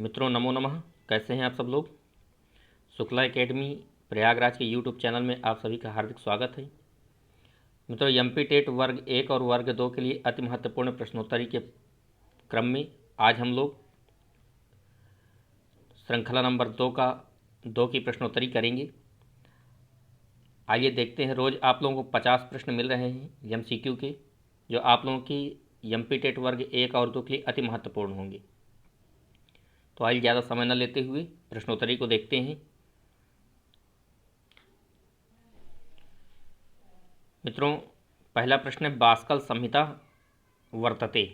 मित्रों नमो नमः। कैसे हैं आप सब लोग। शुक्ला एकेडमी प्रयागराज के यूट्यूब चैनल में आप सभी का हार्दिक स्वागत है। मित्रों एमपी टेट वर्ग 1 और वर्ग 2 के लिए अति महत्वपूर्ण प्रश्नोत्तरी के क्रम में आज हम लोग श्रृंखला नंबर 2 की प्रश्नोत्तरी करेंगे। आइए देखते हैं। रोज़ आप लोगों को 50 प्रश्न मिल रहे हैं एमसीक्यू के, जो आप लोगों की एमपी टेट वर्ग 1 और 2 के लिए अति महत्वपूर्ण होंगे। तो आइए ज़्यादा समय न लेते हुए प्रश्नोत्तरी को देखते हैं। मित्रों पहला प्रश्न है, बास्कल संहिता वर्तते।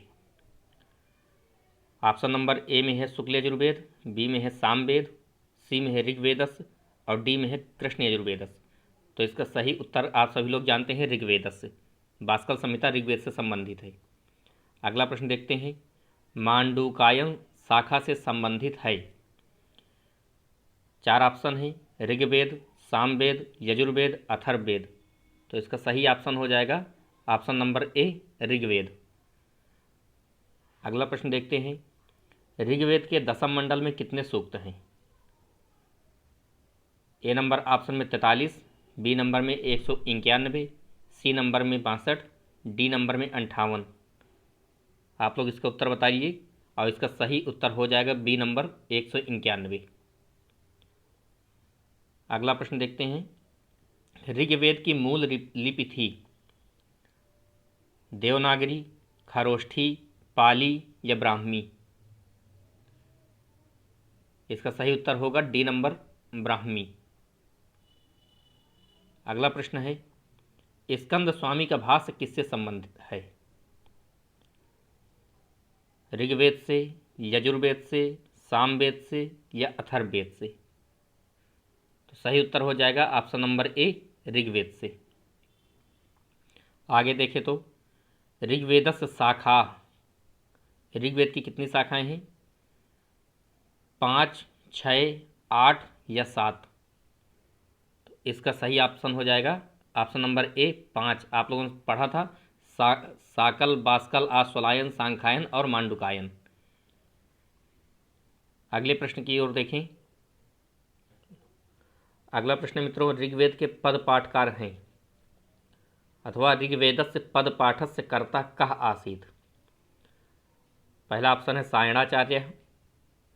ऑप्शन नंबर ए में है शुक्ल यजुर्वेद, बी में है सामवेद, सी में है ऋग्वेदस और डी में है कृष्ण यजुर्वेदस। तो इसका सही उत्तर आप सभी लोग जानते हैं ऋग्वेदस से। बास्कल संहिता ऋग्वेद से संबंधित है। अगला प्रश्न देखते हैं, मांडूकायन शाखा से संबंधित है। 4 ऑप्शन है, ऋग्वेद, सामवेद, यजुर्वेद, अथर्ववेद। तो इसका सही ऑप्शन हो जाएगा ऑप्शन नंबर ए ऋग्वेद। अगला प्रश्न देखते हैं, ऋग्वेद के दशम मंडल में कितने सूक्त हैं। ए नंबर ऑप्शन में 43, बी नंबर में 191, सी नंबर में 62, डी नंबर में 58। आप लोग इसका उत्तर बताइए और इसका सही उत्तर हो जाएगा बी नंबर 191। अगला प्रश्न देखते हैं, ऋग्वेद की मूल लिपि थी देवनागरी, खरोष्ठी, पाली या ब्राह्मी। इसका सही उत्तर होगा डी नंबर ब्राह्मी। अगला प्रश्न है, स्कंद स्वामी का भाष्य किससे संबंधित है। ऋग्वेद से, यजुर्वेद से, सामवेद से या अथर्ववेद से। तो सही उत्तर हो जाएगा ऑप्शन नंबर ए ऋग्वेद से। आगे देखें तो ऋग्वेदस शाखा, ऋग्वेद की कितनी शाखाएं हैं। 5, 6, 8 या 7। तो इसका सही ऑप्शन हो जाएगा ऑप्शन नंबर ए 5। आप लोगों ने पढ़ा था साकल, बास्कल, आश्वलायन, सांख्यायन और मांडुकायन। अगले प्रश्न की ओर देखें। अगला प्रश्न मित्रों, ऋग्वेद के पद पाठकार हैं अथवा ऋग्वेदस्य पद पाठस्य कर्ता कः आसीत्। पहला ऑप्शन है सायणाचार्य,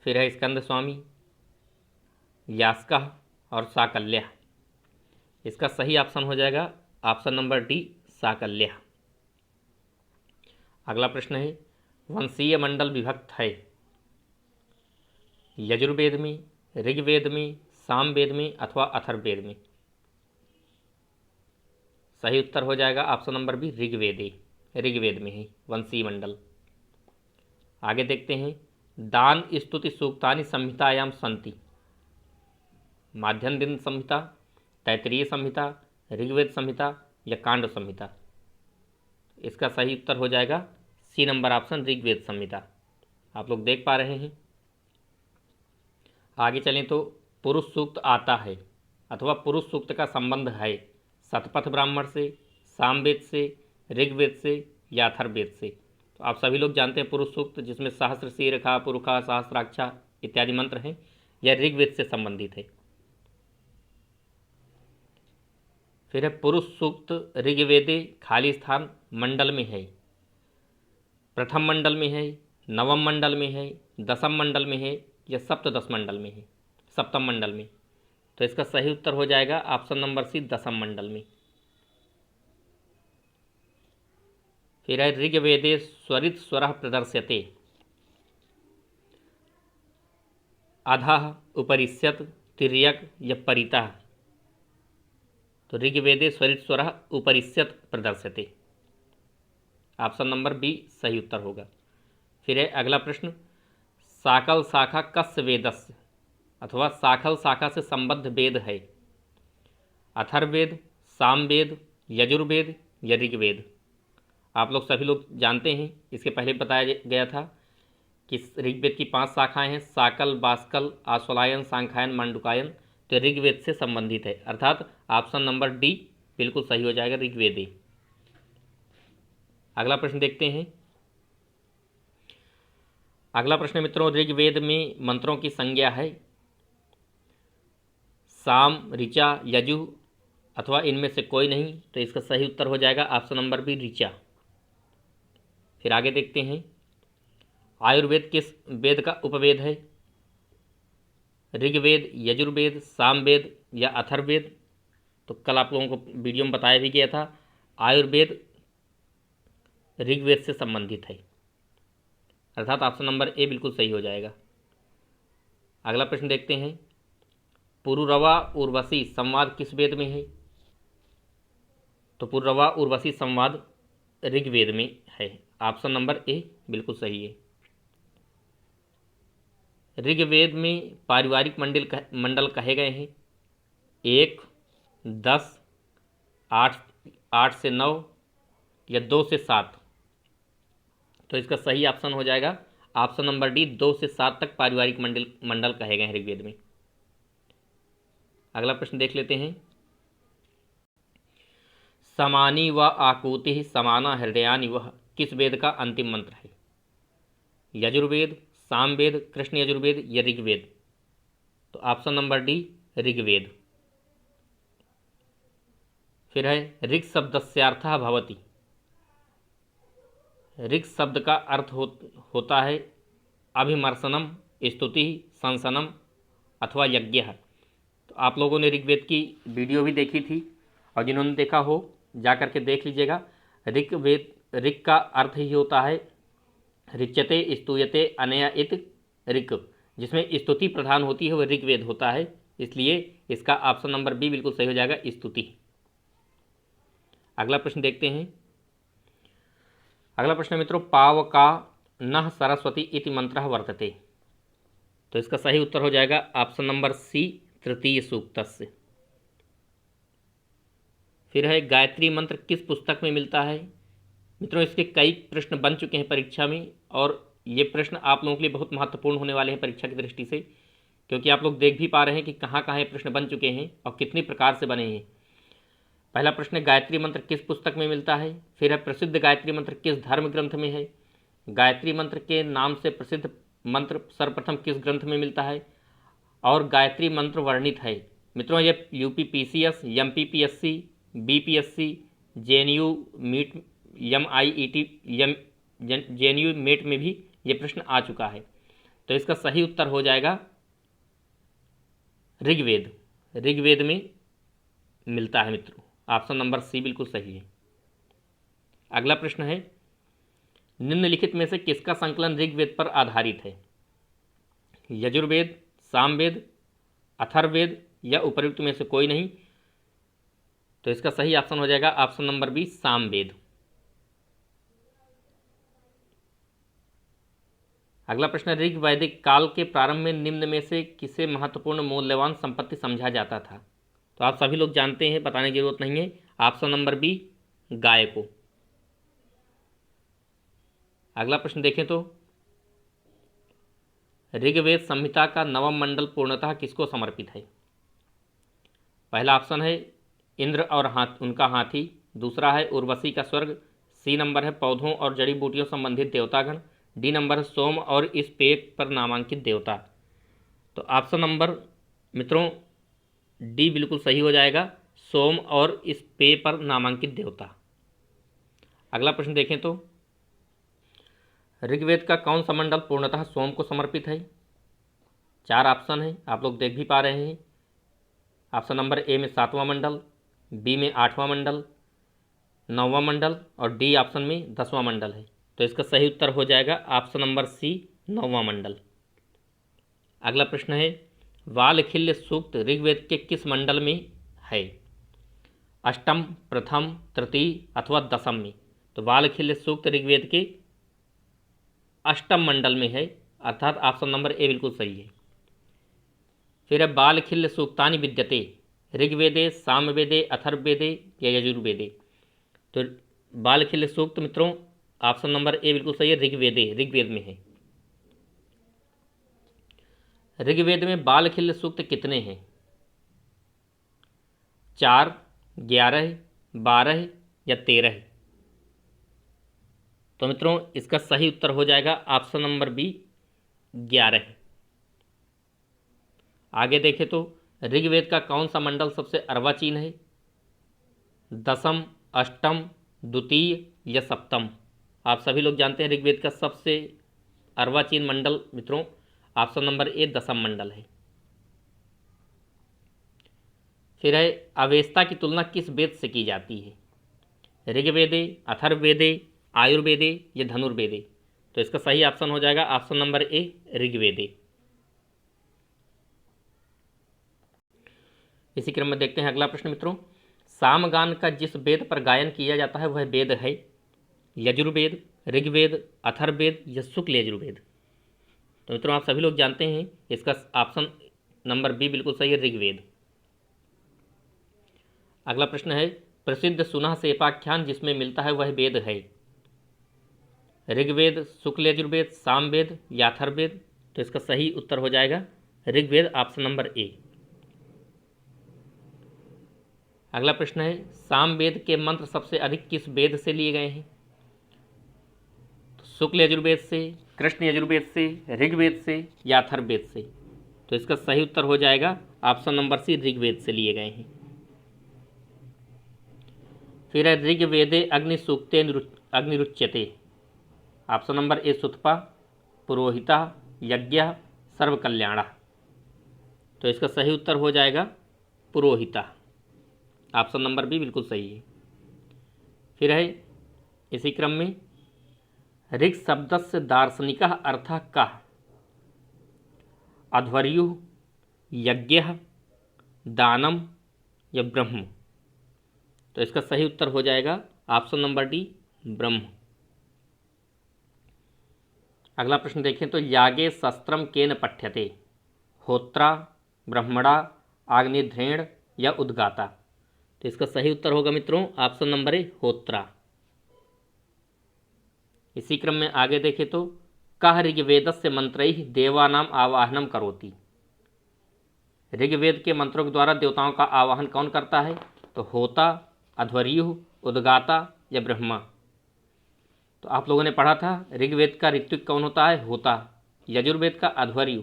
फिर है स्कंद स्वामी, यास्कः और साकल्य। इसका सही ऑप्शन हो जाएगा ऑप्शन नंबर डी साकल्य। अगला प्रश्न है, वंशीय मंडल विभक्त है यजुर्वेद में, ऋग्वेद में, सामवेद में अथवा अथर्ववेद में। सही उत्तर हो जाएगा ऑप्शन नंबर बी ऋग्वेद में है वंशीय मंडल। आगे देखते हैं, दान स्तुति सूक्तानि संहितायां सन्ति। माध्यम दिन संहिता, तैत्तिरीय संहिता, ऋग्वेद संहिता या कांड संहिता। इसका सही उत्तर हो जाएगा सी नंबर ऑप्शन ऋग्वेद संहिता। आप लोग देख पा रहे हैं। आगे चलें तो पुरुष सूक्त आता है अथवा पुरुष सूक्त का संबंध है शतपथ ब्राह्मण से, सामवेद से, ऋग्वेद से या अथर्ववेद से। तो आप सभी लोग जानते हैं पुरुष सूक्त, जिसमें सहस्र शीर्षा, पुरुषा, सहस्राक्षा इत्यादि मंत्र हैं, यह ऋग्वेद से संबंधित है। फिर है पुरुष सूक्त ऋग्वेदे खाली स्थान मंडल में है। प्रथम मंडल में है, नवम मंडल में है, दसम मंडल में है या सप्तदश मंडल में है, सप्तम मंडल में। तो इसका सही उत्तर हो जाएगा ऑप्शन नंबर सी दसम मंडल में। फिर है ऋग्वेदे स्वरित स्वरः प्रदर्श्यते। अधः, उपरिष्यत, तिर्यक या परितः। तो ऋग्वेदे स्वरित स्वरः उपरिष्यत प्रदर्श्यते। ऑप्शन नंबर बी सही उत्तर होगा। फिर है अगला प्रश्न, साकल शाखा कस्य वेदस्य अथवा साखल शाखा से संबद्ध वेद है। अथर्ववेद, सामवेद, यजुर्वेद या ऋग्वेद। आप लोग सभी लोग जानते हैं, इसके पहले बताया गया था कि ऋग्वेद की 5 शाखाएं हैं, साकल, बास्कल, आश्वलायन, सांख्यायन, मांडुकायन। तो ऋग्वेद से संबंधित है, अर्थात ऑप्शन नंबर डी बिल्कुल सही हो जाएगा ऋग्वेदी। अगला प्रश्न देखते हैं, अगला प्रश्न मित्रों, ऋग्वेद में मंत्रों की संज्ञा है साम, ऋचा, यजु अथवा इनमें से कोई नहीं। तो इसका सही उत्तर हो जाएगा ऑप्शन नंबर बी, ऋचा। फिर आगे देखते हैं, आयुर्वेद किस वेद का उपवेद है? ऋग्वेद, यजुर्वेद, सामवेद या अथर्ववेद? तो कल आप लोगों को वीडियो में बताया भी गया था, आयुर्वेद ऋग्वेद से संबंधित है, अर्थात ऑप्शन नंबर ए बिल्कुल सही हो जाएगा। अगला प्रश्न देखते हैं, पुरुरवा उर्वशी संवाद किस वेद में है? तो पुरुरवा उर्वशी संवाद ऋग्वेद में है, ऑप्शन नंबर ए बिल्कुल सही है। ऋग्वेद में पारिवारिक मंडल कहे गए हैं 1, 10, 8 से 9 या 2 से 7? तो इसका सही ऑप्शन हो जाएगा ऑप्शन नंबर डी, 2 से 7 तक पारिवारिक मंडल कहे गए हैं ऋग्वेद में। अगला प्रश्न देख लेते हैं, समानी व आकुति समाना हृदयानि वह किस वेद का अंतिम मंत्र है? यजुर्वेद, सामवेद, कृष्ण यजुर्वेद या ऋग्वेद? तो ऑप्शन नंबर डी, ऋग्वेद। फिर है, ऋग शब्दस्यार्थः भवति। ऋग शब्द का अर्थ होता है अभिमर्शनम, स्तुति, संसनम अथवा यज्ञ। तो आप लोगों ने ऋग्वेद की वीडियो भी देखी थी, और जिन्होंने देखा हो जा करके देख लीजिएगा। ऋग का अर्थ ही होता है ऋच्यते, स्तूयते, अनया इत ऋग, जिसमें स्तुति प्रधान होती है वह ऋग्वेद होता है, इसलिए इसका ऑप्शन नंबर बी बिल्कुल सही हो जाएगा, स्तुति। अगला प्रश्न देखते हैं, अगला प्रश्न मित्रों, पावका नः सरस्वती इति मंत्रः वर्तते। तो इसका सही उत्तर हो जाएगा ऑप्शन नंबर सी, तृतीय सूक्तस्य। फिर है, गायत्री मंत्र किस पुस्तक में मिलता है? मित्रों, इसके कई प्रश्न बन चुके हैं परीक्षा में, और ये प्रश्न आप लोगों के लिए बहुत महत्वपूर्ण होने वाले हैं परीक्षा की दृष्टि से, क्योंकि आप लोग देख भी पा रहे हैं कि कहाँ कहाँ ये प्रश्न बन चुके हैं और कितनी प्रकार से बने हैं। पहला प्रश्न, गायत्री मंत्र किस पुस्तक में मिलता है? फिर है, प्रसिद्ध गायत्री मंत्र किस धर्म ग्रंथ में है? गायत्री मंत्र के नाम से प्रसिद्ध मंत्र सर्वप्रथम किस ग्रंथ में मिलता है? और गायत्री मंत्र वर्णित है। मित्रों, ये UPPCS, MPPSC, BPSC, JNU meet, MIET, JNU met में भी ये प्रश्न आ चुका है। तो इसका सही उत्तर हो जाएगा ऋग्वेद। ऋग्वेद में मिलता है मित्रों, ऑप्शन नंबर सी बिल्कुल सही है। अगला प्रश्न है, निम्नलिखित में से किसका संकलन ऋग्वेद पर आधारित है? यजुर्वेद, सामवेद, अथर्ववेद या उपर्युक्त में से कोई नहीं? तो इसका सही ऑप्शन हो जाएगा ऑप्शन नंबर बी, सामवेद। अगला प्रश्न, ऋग वैदिक काल के प्रारंभ में निम्न में से किसे महत्वपूर्ण मूल्यवान संपत्ति समझा जाता था? तो आप सभी लोग जानते हैं, बताने की जरूरत नहीं है, ऑप्शन नंबर बी, गाय को। अगला प्रश्न देखें तो, ऋग्वेद संहिता का नवम मंडल पूर्णतः किसको समर्पित है? पहला ऑप्शन है इंद्र और उनका हाथी, दूसरा है उर्वशी का स्वर्ग, सी नंबर है पौधों और जड़ी बूटियों संबंधित देवतागण, डी नंबर है सोम और इस पेय पर नामांकित देवता। तो ऑप्शन नंबर मित्रों डी बिल्कुल सही हो जाएगा, सोम और इस पेय पर नामांकित देवता। अगला प्रश्न देखें तो, ऋग्वेद का कौन सा मंडल पूर्णतः सोम को समर्पित है? 4 ऑप्शन है, आप लोग देख भी पा रहे हैं। ऑप्शन नंबर ए में 7वां मंडल, बी में 8वां मंडल, 9वां मंडल और डी ऑप्शन में 10वां मंडल है। तो इसका सही उत्तर हो जाएगा ऑप्शन नंबर सी, 9वां मंडल। अगला प्रश्न है, वालखिल्य सूक्त ऋग्वेद के किस मंडल में है? अष्टम, प्रथम, तृतीय अथवा दसम में? तो वालखिल्य सूक्त ऋग्वेद के अष्टम मंडल में है, अर्थात ऑप्शन नंबर ए बिल्कुल सही है। फिर है, बालखिल्य सूक्तानि विद्यते ऋग्वेदे, सामवेदे, अथर्ववेदे या यजुर्वेदे? तो बालखिल्य सूक्त मित्रों ऑप्शन नंबर ए बिल्कुल सही है, ऋग्वेद में है। ऋग्वेद में बालखिल्य सूक्त कितने हैं? 4, 11, 12 या 13? तो मित्रों इसका सही उत्तर हो जाएगा ऑप्शन नंबर बी, 11 है। आगे देखें तो ऋग्वेद का कौन सा मंडल सबसे अर्वाचीन है? दसम, अष्टम, द्वितीय या सप्तम? आप सभी लोग जानते हैं ऋग्वेद का सबसे अर्वाचीन मंडल मित्रों ऑप्शन नंबर ए दसम मंडल है। फिर है अवेस्ता की तुलना किस वेद से की जाती है? ऋग्वेदे, अथर्ववेदे, आयुर्वेदे या धनुर्वेदे? तो इसका सही ऑप्शन हो जाएगा ऑप्शन नंबर ए ऋग्वेदे। इसी क्रम में देखते हैं अगला प्रश्न मित्रों, सामगान का जिस वेद पर गायन किया जाता है वह वेद है यजुर्वेद, ऋग्वेद, अथर्ववेद या शुक्ल यजुर्वेद? तो मित्रों आप सभी लोग जानते हैं इसका ऑप्शन नंबर बी बिल्कुल सही है, ऋग्वेद। अगला प्रश्न है प्रसिद्ध सुनह सेपाख्यान जिसमें मिलता है वह वेद है ऋग्वेद, शुक्ल यजुर्वेद, सामवेद या अथर्ववेद? तो इसका सही उत्तर हो जाएगा ऋग्वेद, ऑप्शन नंबर ए। अगला प्रश्न है सामवेद के मंत्र सबसे अधिक किस वेद से लिए गए हैं? तो शुक्ल यजुर्वेद से, कृष्ण यजुर्वेद से, ऋग्वेद से या अथर्ववेद से? तो इसका सही उत्तर हो जाएगा ऑप्शन नंबर सी ऋग्वेद से लिए गए हैं। फिर है ऋग्वेदे अग्नि सूक्ते अग्निरुच्यते? ऑप्शन नंबर ए सुतपा, पुरोहिता, यज्ञ, सर्वकल्याण? तो इसका सही उत्तर हो जाएगा पुरोहिता, ऑप्शन नंबर बी बिल्कुल सही है। फिर है इसी क्रम में ऋग शब्द से दार्शनिक अर्थ का? अध्वर्यु, यज्ञ, दानम या ब्रह्म? तो इसका सही उत्तर हो जाएगा ऑप्शन नंबर डी ब्रह्म। अगला प्रश्न देखें तो यागे शस्त्रम केन पठ्यते? होत्रा, ब्रह्मणा, आग्निध्रेण या उद्गाता? तो इसका सही उत्तर होगा मित्रों ऑप्शन नंबर ए होत्रा। इसी क्रम में आगे देखें तो कह ऋग्वेदस्य मंत्रैः देवानाम आवाहनम करोति? ऋग्वेद के मंत्रों के द्वारा देवताओं का आवाहन कौन करता है? तो होता, अध्वर्यु, उद्गाता या ब्रह्मा? तो आप लोगों ने पढ़ा था ऋग्वेद का ऋत्विक कौन होता है? होता, यजुर्वेद का अध्वर्यु,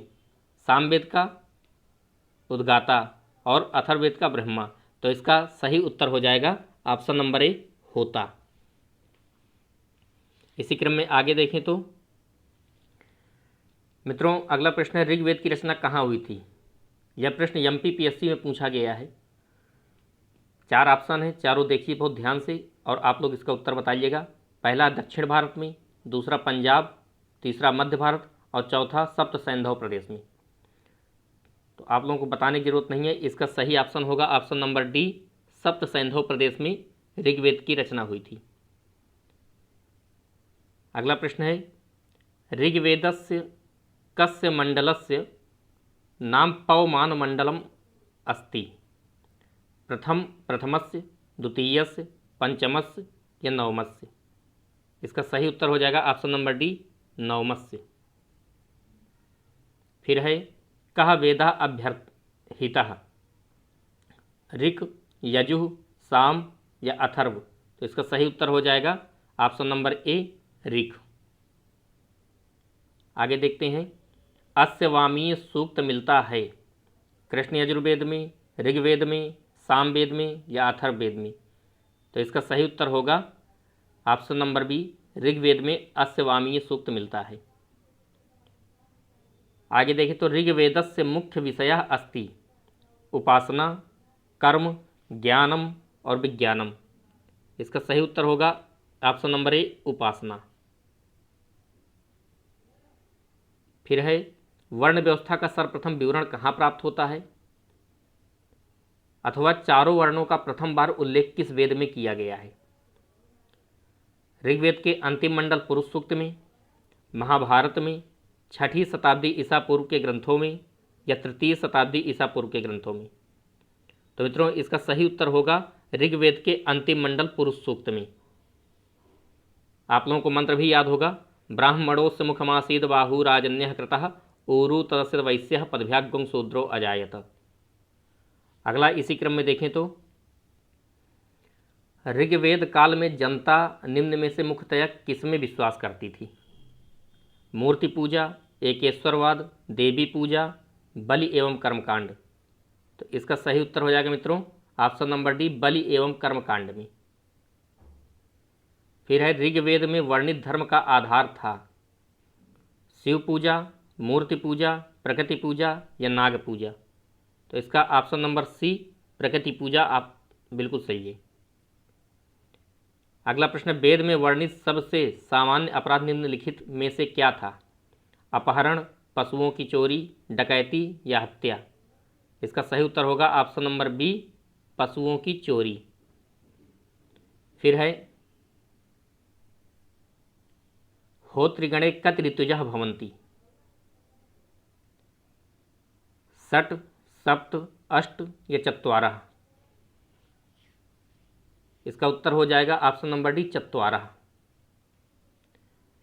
सामवेद का उद्गाता और अथर्ववेद का ब्रह्मा? तो इसका सही उत्तर हो जाएगा ऑप्शन नंबर ए होता। इसी क्रम में आगे देखें तो मित्रों अगला प्रश्न है ऋग्वेद की रचना कहाँ हुई थी? यह प्रश्न एमपीपीएससी में पूछा गया है। 4 ऑप्शन है, चारों देखिए बहुत ध्यान से और आप लोग इसका उत्तर बताइएगा। पहला दक्षिण भारत में, दूसरा पंजाब, तीसरा मध्य भारत और चौथा सप्त सैंधव प्रदेश में। तो आप लोगों को बताने की जरूरत नहीं है, इसका सही ऑप्शन होगा ऑप्शन नंबर डी सप्त सैंधव प्रदेश में ऋग्वेद की रचना हुई थी। अगला प्रश्न है ऋग्वेदस्य कस्य मंडलस्य नाम पवमान मंडलम अस्ति? प्रथमस्य, द्वितीयस्य, पंचमस्य या नवमस्य? इसका सही उत्तर हो जाएगा ऑप्शन नंबर डी नवमस्य। फिर है कह वेदा अभ्यर्थितः? ऋक्, यजुः, साम या अथर्व? तो इसका सही उत्तर हो जाएगा ऑप्शन नंबर ए ऋक्। आगे देखते हैं अस्य वामीय सूक्त मिलता है कृष्ण यजुर्वेद में, ऋग्वेद में, सामवेद में या अथर्ववेद में? तो इसका सही उत्तर होगा ऑप्शन नंबर बी ऋग्वेद में अस्य वामीय सूक्त मिलता है। आगे देखें तो ऋग्वेदस्य मुख्य विषयः अस्ति? उपासना, कर्म, ज्ञानम और विज्ञानम? इसका सही उत्तर होगा ऑप्शन नंबर ए उपासना। फिर है वर्ण व्यवस्था का सर्वप्रथम विवरण कहाँ प्राप्त होता है? अथवा चारों वर्णों का प्रथम बार उल्लेख किस वेद में किया गया है? ऋग्वेद के अंतिम मंडल पुरुष सूक्त में, महाभारत में, 6वीं शताब्दी ईसा पूर्व के ग्रंथों में या 3री शताब्दी ईसा पूर्व के ग्रंथों में? तो मित्रों इसका सही उत्तर होगा ऋग्वेद के अंतिम मंडल पुरुष सूक्त में। आप लोगों को मंत्र भी याद होगा, ब्राह्मणोस्य मुखमासीद बाहु राजन्य कृतः ऊरु तदस्य वैश्य पदभ्यागुं शूद्रो अजायत। अगला इसी क्रम में देखें तो ऋग्वेद काल में जनता निम्न में से मुख्यतया किसमें विश्वास करती थी? मूर्ति पूजा, एकेश्वरवाद, देवी पूजा, बलि एवं कर्मकांड। तो इसका सही उत्तर हो जाएगा मित्रों ऑप्शन नंबर डी, बलि एवं कर्मकांड में। फिर है ऋग्वेद में वर्णित धर्म का आधार था शिव पूजा, मूर्ति पूजा, प्रकृति पूजा या नाग पूजा। तो इसका ऑप्शन नंबर सी, प्रकृति पूजा आप बिल्कुल सही है। अगला प्रश्न, वेद में वर्णित सबसे सामान्य अपराध निम्नलिखित में से क्या था? अपहरण, पशुओं की चोरी, डकैती या हत्या। इसका सही उत्तर होगा ऑप्शन नंबर बी, पशुओं की चोरी। फिर है होत्रिगणे कत ऋतुजः भवन्ति? षट्, सप्त, अष्ट या चत्वारः। इसका उत्तर हो जाएगा ऑप्शन नंबर डी, चत्वारः।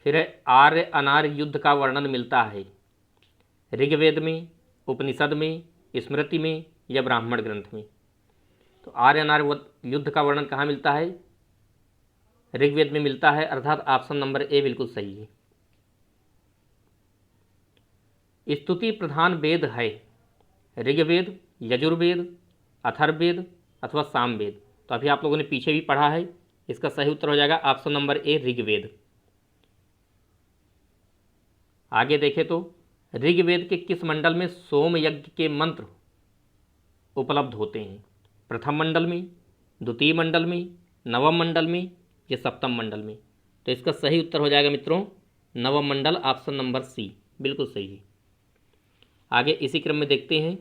फिर है आर्य अनार्य युद्ध का वर्णन मिलता है ऋग्वेद में, उपनिषद में, स्मृति में या ब्राह्मण ग्रंथ में। तो आर्य अनार्य युद्ध का वर्णन कहाँ मिलता है? ऋग्वेद में मिलता है, अर्थात ऑप्शन नंबर ए बिल्कुल सही है। स्तुति प्रधान वेद है ऋग्वेद, यजुर्वेद, अथर्ववेद अथवा सामवेद। तो अभी आप लोगों ने पीछे भी पढ़ा है, इसका सही उत्तर हो जाएगा ऑप्शन नंबर ए, ऋग्वेद। आगे देखें तो ऋग्वेद के किस मंडल में सोम यज्ञ के मंत्र उपलब्ध होते हैं? प्रथम मंडल में, द्वितीय मंडल में, नवम मंडल में या सप्तम मंडल में। तो इसका सही उत्तर हो जाएगा मित्रों नवम मंडल, ऑप्शन नंबर सी बिल्कुल सही है। आगे इसी क्रम में देखते हैं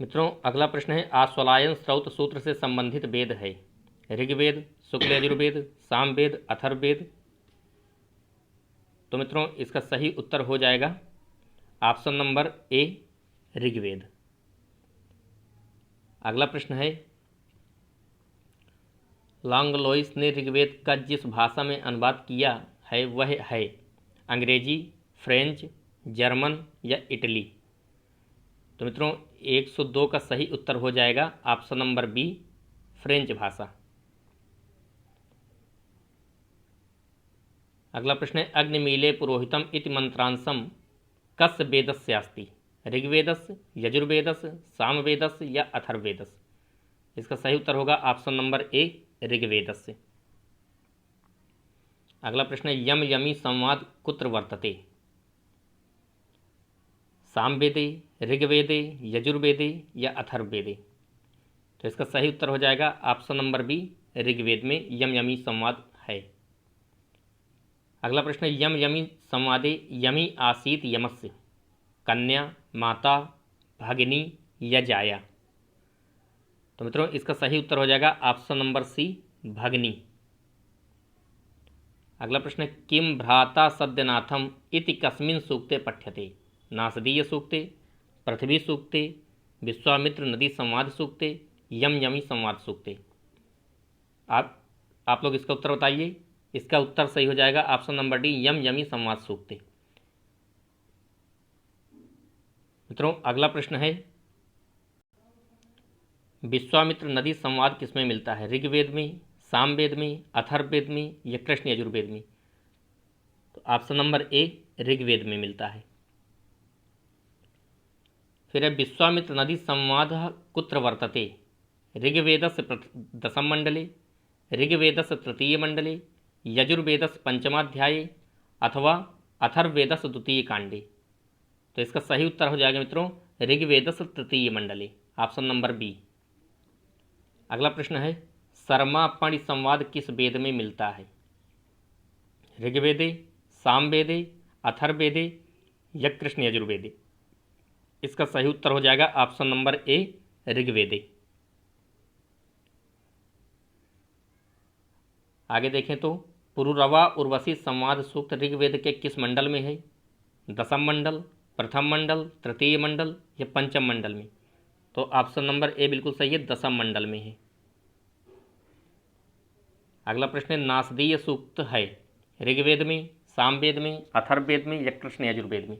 मित्रों, अगला प्रश्न है आश्वलायन स्रौत सूत्र से संबंधित वेद है ऋग्वेद, शुक्ल यजुर्वेद, सामवेद, अथर्ववेद। तो मित्रों इसका सही उत्तर हो जाएगा ऑप्शन नंबर ए, ऋग्वेद। अगला प्रश्न है लॉन्गलोइस ने ऋग्वेद का जिस भाषा में अनुवाद किया है वह है अंग्रेजी, फ्रेंच, जर्मन या इटली। तो मित्रों 102 का सही उत्तर हो जाएगा ऑप्शन नंबर बी, फ्रेंच भाषा। अगला प्रश्न है अग्निमीले पुरोहितम इति मंत्रांशम कस्य वेदस्य अस्ति? ऋग्वेदस्य, यजुर्वेदस्य, सामवेदस्य या अथर्ववेदस्य। इसका सही उत्तर होगा ऑप्शन नंबर ए, ऋग्वेदस्य। अगला प्रश्न है यम यमी संवाद कुत्र वर्तते? सामवेदे, ऋग्वेदे, यजुर्वेदे या अथर्ववेदे। तो इसका सही उत्तर हो जाएगा ऑप्शन नंबर बी, ऋग्वेद में यम यमी संवाद है। अगला प्रश्न है यम यमी संवादे यमी आसीत यमस्य कन्या, माता, भगिनी या जाया। तो मित्रों इसका सही उत्तर हो जाएगा ऑप्शन नंबर सी, भगिनी। अगला प्रश्न है किम भ्राता सद्यनाथम इति कस्मिन् सूक्ते पठ्यते? नासदीय सूक्ते, पृथ्वी सूक्ते, विश्वामित्र नदी संवाद सूक्ते, यम यमी संवाद सूक्ते। आप लोग इसका उत्तर बताइए। इसका उत्तर सही हो जाएगा ऑप्शन नंबर डी, यम यमी संवाद सूक्ते। मित्रों अगला प्रश्न है विश्वामित्र नदी संवाद किसमें मिलता है? ऋग्वेद में, सामवेद में, अथर्ववेद में या कृष्ण यजुर्वेद में। तो ऑप्शन नंबर ए, ऋग्वेद में मिलता है। फिर है विश्वामित्र नदी संवाद कुत्र वर्तते? ऋग्वेदस्य दशम मंडले, ऋग्वेदस्य तृतीय मंडले, यजुर्वेदस्य पंचमाध्याये अथवा अथर्ववेदस्य द्वितीय कांडे। तो इसका सही उत्तर हो जाएगा मित्रों ऋग्वेदस्य तृतीय मंडले, ऑप्शन नंबर बी। अगला प्रश्न है सर्मापणि संवाद किस वेद में मिलता है? ऋग्वेदे, सामवेदे, अथर्ववेदे या कृष्ण यजुर्वेदे। इसका सही उत्तर हो जाएगा ऑप्शन नंबर ए, ऋग्वेदे। आगे देखें तो पुरुरवा उर्वशी संवाद सूक्त ऋग्वेद के किस मंडल में है? दशम मंडल, प्रथम मंडल, तृतीय मंडल या पंचम मंडल में। तो ऑप्शन नंबर ए बिल्कुल सही है, दशम मंडल में है। अगला प्रश्न है नासदीय सूक्त है ऋग्वेद में, सामवेद में, अथर्ववेद में या कृष्ण यजुर्वेद में।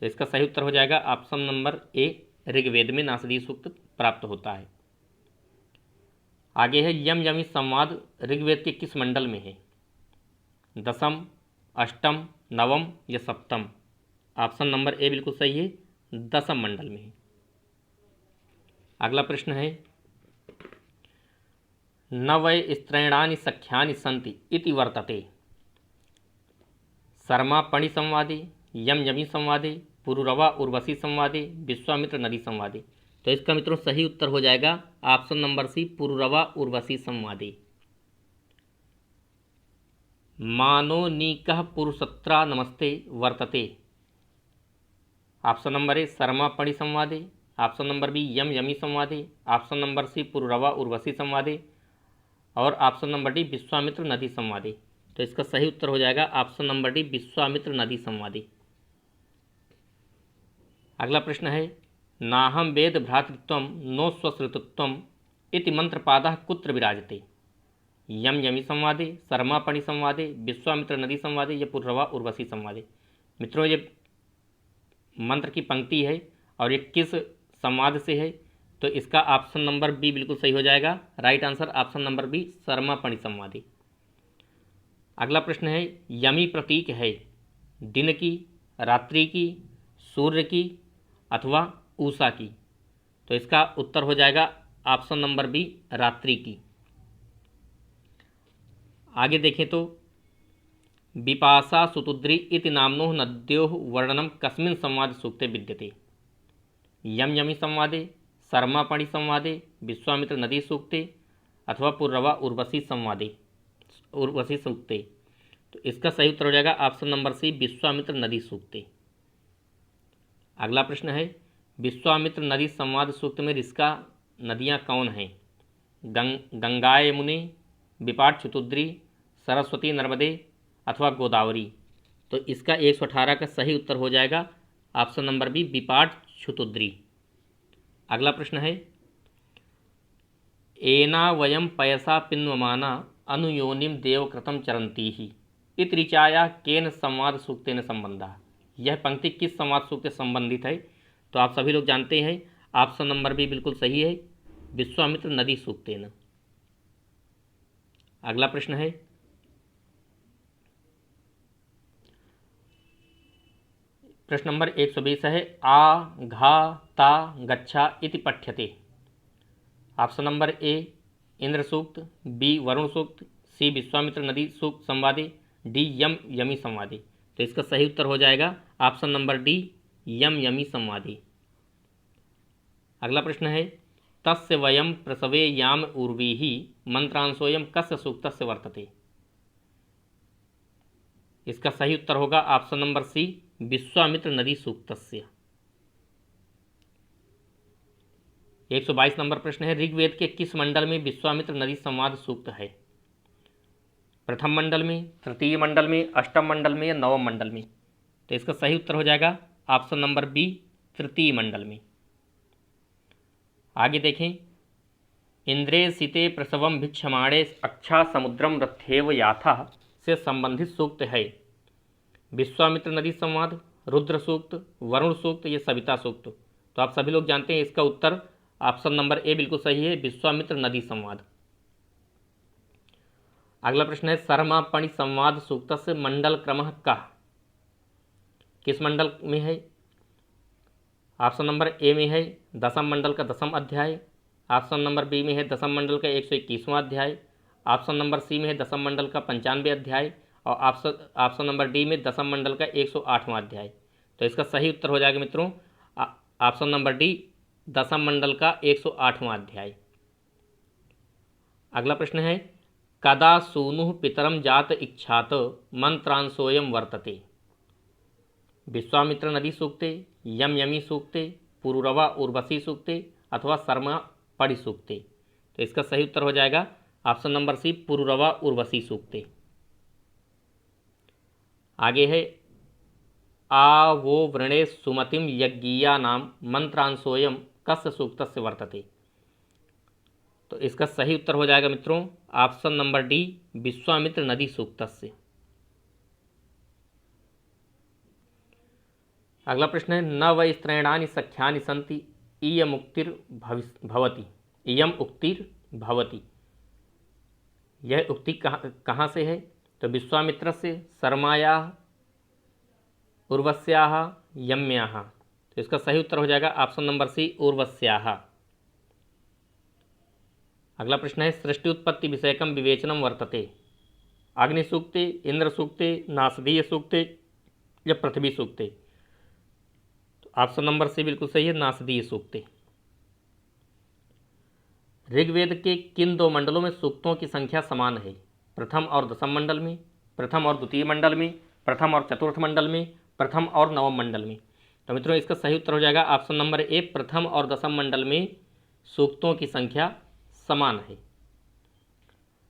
तो इसका सही उत्तर हो जाएगा ऑप्शन नंबर ए, ऋग्वेद में नासदीय सूक्त प्राप्त होता है। आगे है यम यमी संवाद ऋग्वेद के किस मंडल में है? दशम, अष्टम, नवम या सप्तम? ऑप्शन नंबर ए बिल्कुल सही है, दसम मंडल में है। अगला प्रश्न है, न वै स्त्रैणानि सख्यानि सन्ति इति वर्तते। शर्मा पणि संवादे, यम यमी संवादे, पुरुरवा उर्वशी संवादे, विश्वामित्र नदी संवादे। तो इसका मित्रों सही उत्तर हो जाएगा option number C, Pururava Urvashi संवादे। मानोनीकः पुरुषत्रा नमस्ते वर्तते। Option number A, Sarama Pani संवादे। Option number B, Yama Yami संवादे। Option number C, Pururava Urvashi संवादे। और ऑप्शन नंबर डी, विश्वामित्र नदी संवादे। तो इसका सही उत्तर हो जाएगा ऑप्शन नंबर डी, विश्वामित्र नदी संवादे। अगला प्रश्न है, नाहम वेद भ्रातृत्वम नो स्वश्रुतत्वम इति मंत्रपादः कुत्र विराजते। यम यमी संवादे, शर्मा पणि संवादे, विश्वामित्र नदी संवादे या पुरुरवा उर्वशी संवादे। मित्रों ये मंत्र की पंक्ति है और ये किस संवाद से है, तो इसका ऑप्शन नंबर बी बिल्कुल सही हो जाएगा। Right answer option number B, Sarama Pani संवादे। अगला प्रश्न है, यमी प्रतीक है दिन की, रात्रि की, सूर्य की अथवा उषा की। तो इसका उत्तर हो जाएगा ऑप्शन नंबर बी, रात्रि की। आगे देखें तो, विपाशा सुतुद्री इति नाम्नोः नद्योः वर्णनम कस्मिन् संवाद सूक्ते विद्यते। यम यमी संवादे, शर्मा पणि संवादे, विश्वामित्र नदी सूक्ते अथवा पुरुरवा उर्वशी संवादे, उर्वशी सूक्ते। तो इसका सही उत्तर हो जाएगा ऑप्शन नंबर सी, विश्वामित्र नदी सूक्ते। अगला प्रश्न है, विश्वामित्र नदी संवाद सूक्त में ऋषिका नदियाँ कौन हैं। गंगा यमुने, विपाट चतुद्री, सरस्वती नर्मदे अथवा गोदावरी। तो इसका 118 का सही उत्तर हो जाएगा ऑप्शन नंबर बी, विपाट चतुद्री। अगला प्रश्न है, एना वयम पयसा पिन्वमाना अनुयोनिम देवकृतम चरंती ही इत ऋचाया केन संवाद सूक्तेन संबंधा। यह पंक्ति किस संवाद सूक्त से संबंधित है। तो आप सभी लोग जानते हैं ऑप्शन नंबर बी बिल्कुल सही है, विश्वामित्र नदी सूक्तेन। अगला प्रश्न है, प्रश्न नंबर 120 है, आ घा ता गच्छा इति पठ्यते। ऑप्शन नंबर ए, इंद्र सूक्त, बी, वरुण सूक्त, सी, विश्वामित्र नदी सूक्त संवादे, डी, यम यमी संवादे। तो इसका सही उत्तर हो जाएगा ऑप्शन नंबर डी, यम यमी संवादे। अगला प्रश्न है, तस्य वयम प्रसवे याम उर्वीहि मंत्रांशोयम कस्य सूक्तस्य वर्तते। इसका सही उत्तर होगा ऑप्शन नंबर सी, विश्वामित्र नदी सूक्तस्य। 122 नंबर प्रश्न है, ऋग्वेद के किस मंडल में विश्वामित्र नदी संवाद सूक्त है। प्रथम मंडल में, तृतीय मंडल में, अष्टम मंडल में या नवम मंडल में। तो इसका सही उत्तर हो जाएगा ऑप्शन नंबर बी, तृतीय मंडल में। आगे देखें, इंद्रे सीते प्रसवम भिक्षमाणे अक्षा समुद्रम रथेव याथा से संबंधित सूक्त है। विश्वामित्र नदी संवाद, रुद्र सूक्त, वरुण सूक्त या सविता सूक्त। तो आप सभी लोग जानते हैं इसका उत्तर ऑप्शन नंबर ए बिल्कुल सही है, विश्वामित्र नदी संवाद। अगला प्रश्न है, शर्मा पणि संवाद सूक्त से मंडल क्रमः कः, किस मंडल में है। ऑप्शन नंबर ए में है दसम मंडल का 10वां अध्याय। ऑप्शन नंबर बी में है दसम मंडल का 121वां अध्याय। ऑप्शन नंबर सी में है दसम मंडल का 95वें अध्याय। और ऑप्शन नंबर डी में दसम मंडल का 108वां अध्याय। तो इसका सही उत्तर हो जाएगा मित्रों ऑप्शन नंबर डी, दसम मंडल का 108वां अध्याय। अगला प्रश्न है, कदा सूनुः पितरम जात इच्छात मंत्रांशोयम वर्तते। विश्वामित्र नदी सूक्ते, यम यमी सूक्ते, पुरुरवा उर्वशी सूक्ते अथवा शर्मा पणि सूक्ते। तो इसका सही उत्तर हो जाएगा option number C, Pururava Urvashi सूक्ते। आगे है, आ वो वृणे सुमतिम यज्ञीया नाम मंत्रांशोयम कस्य सूक्तस्य वर्तते। तो इसका सही उत्तर हो जाएगा मित्रों ऑप्शन नंबर डी, विश्वामित्र नदी सूक्तस्य। अगला प्रश्न है, न वै स्त्रैणानि सख्यानि सन्ति इयम उक्तिर्भवति। इयम उक्तिर्भवति, यह उक्ति कहाँ से है। तो विश्वामित्र से, शर्माया, उर्वश्याः यम्याः। तो इसका सही उत्तर हो जाएगा ऑप्शन नंबर सी, उर्वश्याः। अगला प्रश्न है सृष्टि उत्पत्ति विषयकम विवेचनम वर्तते। अग्निसूक्ते, इंद्रसूक्ते, नासदीय सूक्ते या पृथ्वी सूक्ते। तो ऑप्शन नंबर सी बिल्कुल सही है, नासदीय सूक्ते। ऋग्वेद के किन दो मंडलों में सूक्तों की संख्या समान है? प्रथम और दशम मंडल में, प्रथम और द्वितीय मंडल में, प्रथम और चतुर्थ मंडल में, प्रथम और नवम मंडल में। तो मित्रों इसका सही उत्तर हो जाएगा ऑप्शन नंबर ए, प्रथम और दशम मंडल में सूक्तों की संख्या समान है।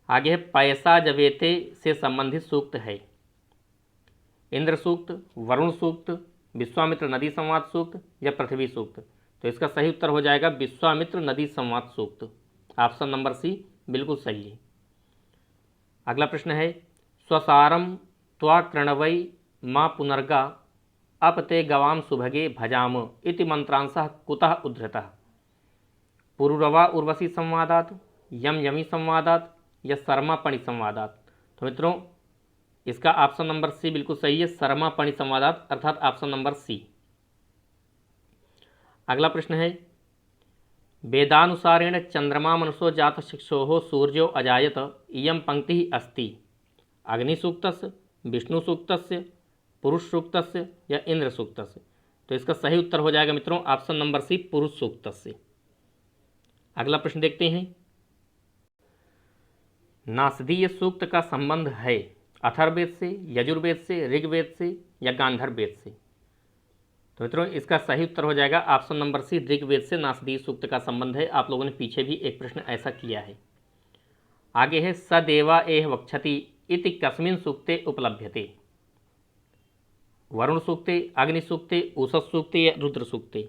आगे है पैसा जवेते से संबंधित सूक्त है। इंद्र सूक्त, वरुण सूक्त, विश्वामित्र नदी संवाद सूक्त या पृथ्वी सूक्त। तो इसका सही उत्तर हो जाएगा विश्वामित्र नदी संवाद सूक्त। ऑप्शन नंबर सी बिल्कुल सही है। अगला प्रश्न है स्वसारम त्वा कृणवै माँ पुनर्गा अपते गवाम सुभगे भजाम इति मंत्रांशः कुतः उद्धृतः? पुरुरवा उर्वशी संवादात, यम यमी संवादात या शर्मा पणि संवादात। तो मित्रों इसका ऑप्शन नंबर सी बिल्कुल सही है, शर्मा पणि संवादात, अर्थात ऑप्शन नंबर सी। अगला प्रश्न है वेदानुसारेण चंद्रमा मनुष्यो जात शिक्षो सूर्यो अजायत इयं पंक्ति अस्ति अग्निसूक्तस्य, विष्णु सूक्तस्य, पुरुष सूक्तस्य या इंद्र सूक्तस्य। तो इसका सही उत्तर हो जाएगा मित्रों ऑप्शन नंबर सी, पुरुष सूक्तस्य। अगला प्रश्न देखते हैं नासदीय सूक्त का संबंध है अथर्ववेद से, यजुर्वेद से, ऋग्वेद से या गांधर्व वेद से। तो मित्रों इसका सही उत्तर हो जाएगा ऑप्शन नंबर सी, ऋग्वेद से नासदीय सूक्त का संबंध है। आप लोगों ने पीछे भी एक प्रश्न ऐसा किया है। आगे है सदेवा एह वक्षति इति कस्मिन् सूक्ते उपलभ्यते? वरुण सूक्ते, अग्नि सूक्ते, उषस सूक्ते या रुद्र सूक्ते।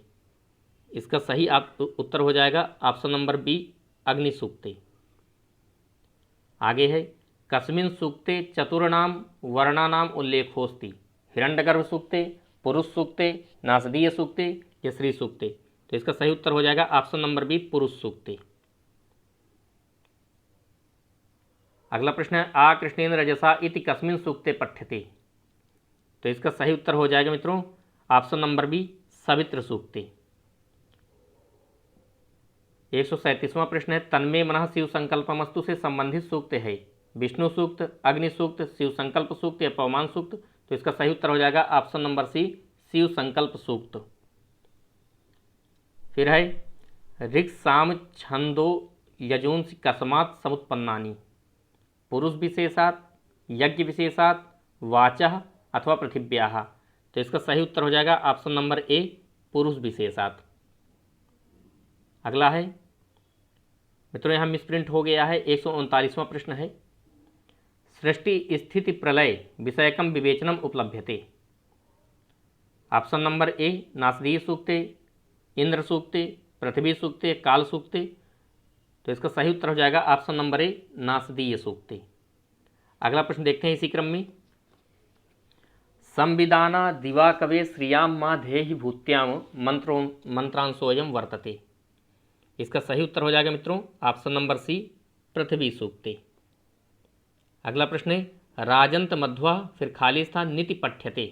इसका सही उत्तर हो जाएगा ऑप्शन नंबर बी, अग्नि सूक्ते। आगे है कस्मिन् सूक्ते चतुर्णाम वर्णानाम उल्लेखोस्ति? हिरण्यगर्भ सूक्ते, पुरुष सूक्ते, नासदीय सूक्ते या श्री सूक्ते। तो इसका सही उत्तर हो जाएगा ऑप्शन नंबर बी, पुरुष सूक्ते। अगला प्रश्न है आ कृष्णेन रजसा इति कस्मिन् सूक्ते पठ्यते? तो इसका सही उत्तर हो जाएगा मित्रों ऑप्शन नंबर बी, सवित्र सूक्ते। 137वां प्रश्न है तन्मे मनः शिव संकल्पमस्तु से संबंधित सूक्त है? विष्णु सूक्त, अग्नि सूक्त, शिव संकल्प सूक्त या पवमान सूक्त। तो इसका सही उत्तर हो जाएगा ऑप्शन नंबर सी, शिव संकल्प सूक्त। फिर है ऋक् साम छंदो यजूंस कस्मात् समुत्पन्नानि? पुरुष विशेषात्, यज्ञ वाचः, वाचः अथवा पृथिव्याः। तो इसका सही उत्तर हो जाएगा ऑप्शन नंबर ए, पुरुष विशेषात्। अगला है मित्रों यहाँ मिसप्रिंट हो गया है। 139वां प्रश्न है सृष्टि स्थिति प्रलय विषयकम विवेचनम उपलभ्यते? ऑप्शन नंबर ए नासदीय सूक्ते, इंद्र सूक्ते, पृथ्वी सूक्ते, काल सूक्ते। तो इसका सही उत्तर हो जाएगा ऑप्शन नंबर ए, नासदीय सूक्ते। अगला प्रश्न देखते हैं इसी क्रम में संविदाना दिवा कवे श्रियाम माँ धेहि भूत्याम मंत्रांशोयम वर्तते। इसका सही उत्तर हो जाएगा मित्रों ऑप्शन नंबर सी, पृथ्वी सूक्ते। अगला प्रश्न है राजंत मध्वा फिर खाली स्थान नीति पठ्यते।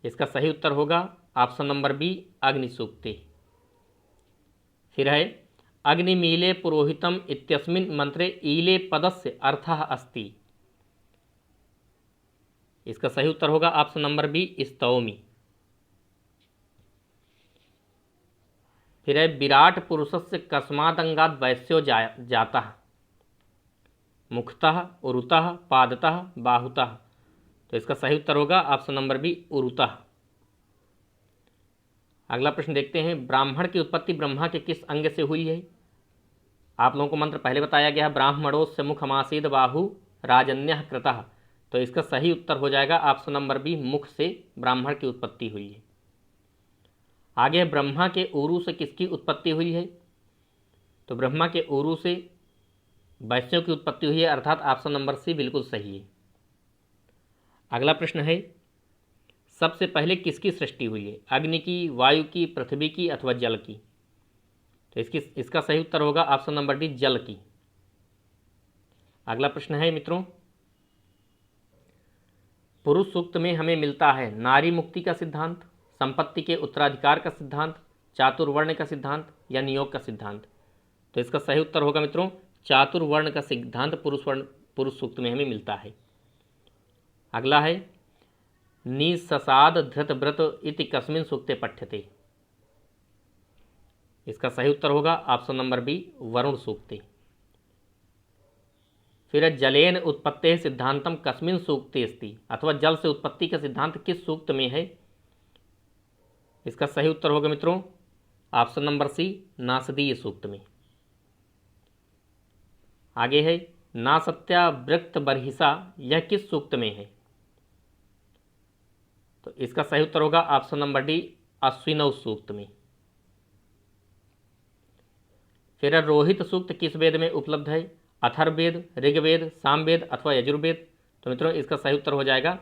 इसका सही उत्तर होगा ऑप्शन नंबर बी, अग्नि सूक्ते। फिर है अग्निमीले पुरोहितम इत्यस्मिन् मंत्रे ईले पदस्य अर्थः अस्ति। इसका सही उत्तर होगा ऑप्शन नंबर बी, स्तौमि। फिर है विराट पुरुषस्य कस्मादंगाद वैश्यो जाता? मुखतः, उरुतः, पादतः, बाहुतः। तो इसका सही उत्तर होगा ऑप्शन नंबर बी, उरुतः। अगला प्रश्न देखते हैं ब्राह्मण की उत्पत्ति ब्रह्मा के किस अंग से हुई है? आप लोगों को मंत्र पहले बताया गया है ब्राह्मणोस्य मुखमासीद बाहु राजन्यः कृतः। तो इसका सही उत्तर हो जाएगा ऑप्शन नंबर बी, मुख से ब्राह्मण की उत्पत्ति हुई है। आगे ब्रह्मा के ऊरु से किसकी उत्पत्ति हुई है? तो ब्रह्मा के ऊरु से वैश्यों की उत्पत्ति हुई है, अर्थात ऑप्शन नंबर सी बिल्कुल सही है। अगला प्रश्न है सबसे पहले किसकी सृष्टि हुई है? अग्नि की, वायु की, पृथ्वी की अथवा जल की? तो इसका सही उत्तर होगा ऑप्शन नंबर डी, जल की। अगला प्रश्न है मित्रों पुरुष सूक्त में हमें मिलता है नारी मुक्ति का सिद्धांत, संपत्ति के उत्तराधिकार का सिद्धांत, चातुर्वर्ण का सिद्धांत या नियोग का सिद्धांत। तो इसका सही उत्तर होगा मित्रों चातुर्वर्ण का सिद्धांत पुरुष सूक्त में हमें मिलता है। अगला है निससाद धृत व्रत इति कस्मिन् सूक्ते पठ्यते। इसका सही उत्तर होगा ऑप्शन नंबर बी वरुण सूक्ते। फिर जलेन उत्पत्ति सिद्धांतम कस्मिन् सूक्ते अस्ति, अथवा जल से उत्पत्ति का सिद्धांत किस सूक्त में है। इसका सही उत्तर होगा मित्रों ऑप्शन नंबर सी नासदीय सूक्त में। आगे है नासत्यावृक्त बर्हिषा, यह किस सूक्त में है। तो इसका सही उत्तर होगा ऑप्शन नंबर डी अश्विनौ सूक्त में। फिर रोहित सूक्त किस वेद में उपलब्ध है, अथर्ववेद, ऋग्वेद, सामवेद अथवा यजुर्वेद। तो मित्रों इसका सही उत्तर हो जाएगा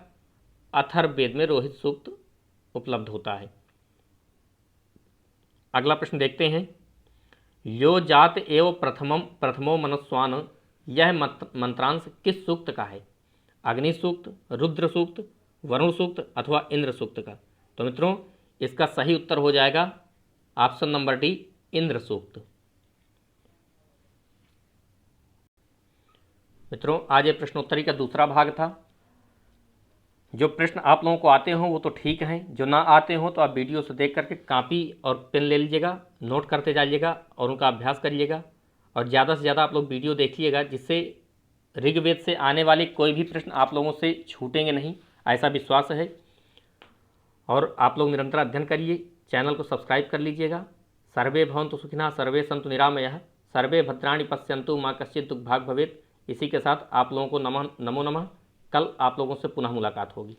अथर्ववेद में रोहित सूक्त उपलब्ध होता है। अगला प्रश्न देखते हैं यो जात एव प्रथमो मनस्वान, यह मंत्रांश किस सूक्त का है, अग्नि सूक्त, रुद्र सूक्त, वरुण सूक्त अथवा इंद्र सूक्त का। तो मित्रों इसका सही उत्तर हो जाएगा ऑप्शन नंबर डी इंद्र सूक्त। मित्रों आज ये प्रश्नोत्तरी का दूसरा भाग था। जो प्रश्न आप लोगों को आते हों वो तो ठीक हैं, जो ना आते हों तो आप वीडियो से देख करके कापी और पेन ले लीजिएगा, नोट करते जाइएगा और उनका अभ्यास करिएगा। और ज़्यादा से ज़्यादा आप लोग वीडियो देखिएगा, जिससे ऋग्वेद से आने वाले कोई भी प्रश्न आप लोगों से छूटेंगे नहीं, ऐसा विश्वास है। और आप लोग निरंतर अध्ययन करिए, चैनल को सब्सक्राइब कर लीजिएगा। सर्वे भवन्तु सुखिनः, सर्वे सन्तु निरामयाः, सर्वे भद्राणि पश्यन्तु मा कश्चित् दुःखभाग् भवेत्। इसी के साथ आप लोगों को नमो नमः। कल आप लोगों से पुनः मुलाकात होगी।